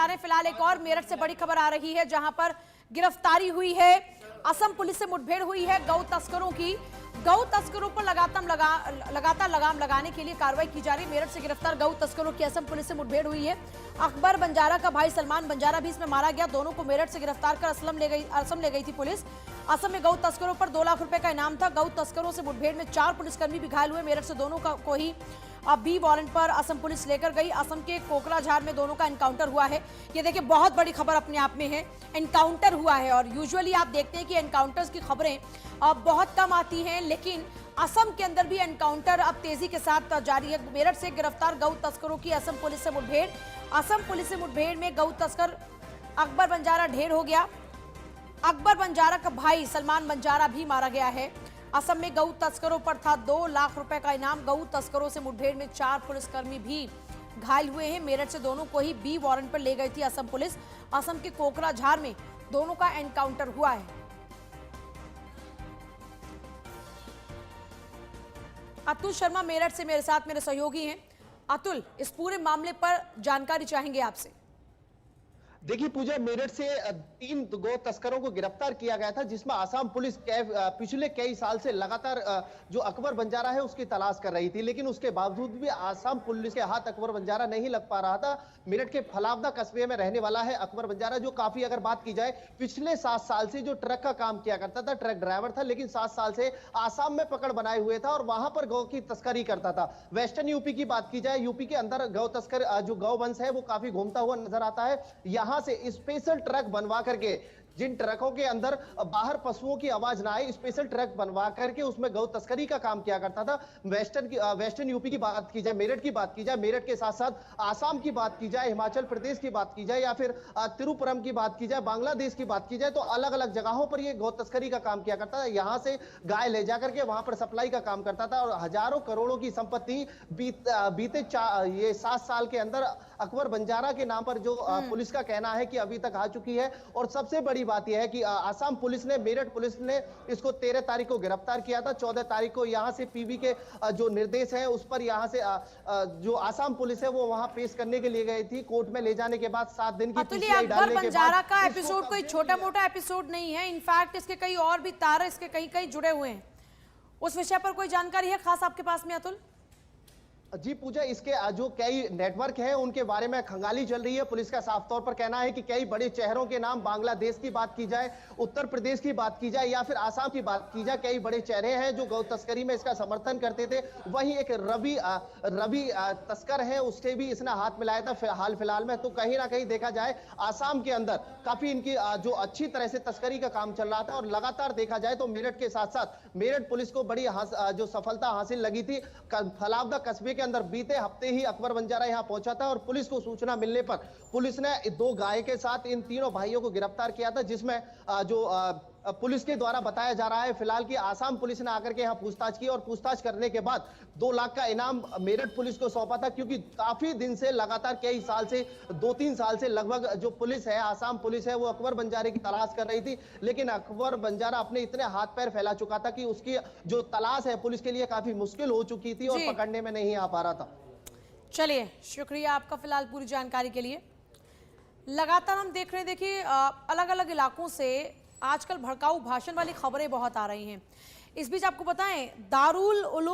जा रहे हैं। फिलहाल एक और मेरठ से बड़ी खबर आ रही है जहां पर गिरफ्तारी हुई है। असम पुलिस से मुठभेड़ हुई है गौ तस्करों की। गौ तस्करों पर लगातार लगाम लगाने के लिए कार्रवाई की जा रही है। मेरठ से गिरफ्तार गौ तस्करों की असम पुलिस से मुठभेड़ हुई है। अकबर बंजारा का भाई सलमान बंजारा भी इसमें मारा गया। दोनों को मेरठ से गिरफ्तार कर असम ले गई थी पुलिस। असम में गौ तस्करों पर 2 लाख रुपए का इनाम था। गौ तस्करों से मुठभेड़ में 4 पुलिसकर्मी भी घायल हुए। मेरठ से दोनों को ही अब बी वारंट पर असम पुलिस लेकर गई। असम के कोकराझार में दोनों का एनकाउंटर हुआ है। ये देखिए बहुत बड़ी खबर अपने आप में है, एनकाउंटर हुआ है। और यूजुअली आप देखते हैं कि एनकाउंटर्स की खबरें अब बहुत कम आती हैं, लेकिन असम के अंदर भी एनकाउंटर अब तेजी के साथ जारी है। मेरठ से गिरफ्तार गौ तस्करों की असम पुलिस से मुठभेड़। असम पुलिस से मुठभेड़ में गौ तस्कर अकबर बंजारा ढेर हो गया। अकबर बंजारा का भाई सलमान बंजारा भी मारा गया है। असम में गौ तस्करों पर था 2 लाख रुपए का इनाम। गौ तस्करों से मुठभेड़ में 4 पुलिसकर्मी भी घायल हुए हैं। मेरठ से दोनों को ही बी वारंट पर ले गई थी असम पुलिस। असम के कोकराझार में दोनों का एनकाउंटर हुआ है। अतुल शर्मा मेरठ से मेरे साथ मेरे सहयोगी हैं। अतुल, इस पूरे मामले पर जानकारी चाहेंगे आपसे। देखिए पूजा, मेरठ से 3 गौ तस्करों को गिरफ्तार किया गया था, जिसमें आसाम पुलिस पिछले कई साल से लगातार जो अकबर बंजारा है उसकी तलाश कर रही थी, लेकिन उसके बावजूद भी आसाम पुलिस के हाथ अकबर बंजारा नहीं लग पा रहा था। मेरठ के फलावदा कस्बे में रहने वाला है अकबर बंजारा, जो काफी, अगर बात की जाए, पिछले 7 साल से जो ट्रक का काम किया करता था, ट्रक ड्राइवर था, लेकिन 7 साल से आसाम में पकड़ बनाए हुए था और वहां पर गौ की तस्करी करता था। वेस्टर्न यूपी की बात की जाए, यूपी के अंदर गौ तस्कर जो गौ वंश है वो काफी घूमता हुआ नजर आता है। यहां से स्पेशल ट्रक बनवा करके, जिन ट्रकों के अंदर बाहर पशुओं की आवाज ना आए, स्पेशल ट्रक बनवा करके उसमें गौ तस्करी का काम किया करता था। वेस्टर्न यूपी की बात की जाए, मेरठ की बात की जाए, मेरठ के साथ साथ आसाम की बात की जाए, हिमाचल प्रदेश की बात की जाए, या फिर त्रिपुरम की बात की जाए, बांग्लादेश की बात की जाए, तो अलग अलग जगहों पर यह गौ तस्करी का काम किया करता था। यहां से गाय ले जाकर के वहां पर सप्लाई का काम करता था और हजारों करोड़ों की संपत्ति बीते ये 7 साल के अंदर अकबर बंजारा के नाम पर, जो पुलिस का कहना है कि अभी तक आ चुकी है। और सबसे बड़ी बात यह है कि आसाम पुलिस ने, मेरठ पुलिस ने इसको 13 तारीख को गिरफ्तार किया था। 14 तारीख को यहां से पीवी के जो निर्देश है उस पर यहां से जो आसाम पुलिस है वो वहां पेश करने के लिए गई थी। कोर्ट में ले जाने के बाद 7 दिन की पीसीआई डालने के बाद, बंजारा का एपिसोड कोई छोटा मोटा एपिसोड नहीं है। इनफैक्ट इसके कई और भी तार इसके कहीं जुड़े हुए हैं। उस विषय पर कोई जानकारी है खास आपके पास में अतुल? जी पूजा, इसके जो कई नेटवर्क हैं उनके बारे में खंगाली चल रही है। पुलिस का साफ तौर पर कहना है कि कई बड़े चेहरों के नाम, बांग्लादेश की बात की जाए, उत्तर प्रदेश की बात की जाए, या फिर आसाम की बात की जाए, कई बड़े चेहरे हैं जो गौ तस्करी में इसका समर्थन करते थे। वहीं एक रवि तस्कर है, उससे भी इसने हाथ मिलाया था हाल फिलहाल में। तो कहीं ना कहीं देखा जाए आसाम के अंदर काफी इनकी जो अच्छी तरह से तस्करी का काम चल रहा था। और लगातार देखा जाए तो मेरठ के साथ साथ मेरठ पुलिस को बड़ी जो सफलता हासिल लगी थी। फलावदा कस्बे के अंदर बीते हफ्ते ही अकबर बंजारा यहां पहुंचा था और पुलिस को सूचना मिलने पर पुलिस ने 2 गाय के साथ इन तीनों भाइयों को गिरफ्तार किया था, जिसमें जो पुलिस के द्वारा बताया जा रहा है फिलहाल कि आसाम पुलिस ने आकर के यहां पूछताछ की और पूछताछ करने के बाद 2 लाख का इनाम मेरठ पुलिस को सौंपा था। क्योंकि काफी दिन से, लगातार कई साल से, 2-3 साल से लगभग जो पुलिस है, आसाम पुलिस है, वो अकबर बंजारे की तलाश कर रही थी। लेकिन अकबर बंजारा अपने इतने हाथ पैर फैला चुका था कि उसकी जो तलाश है पुलिस के लिए काफी मुश्किल हो चुकी थी और पकड़ने में नहीं आ पा रहा था। चलिए, शुक्रिया आपका फिलहाल पूरी जानकारी के लिए। लगातार हम देख रहे हैं, देखिए अलग अलग इलाकों से आजकल भड़काऊ भाषण वाली खबरें बहुत आ रही हैं। इस बीच आपको बताएं, दारुल उलूम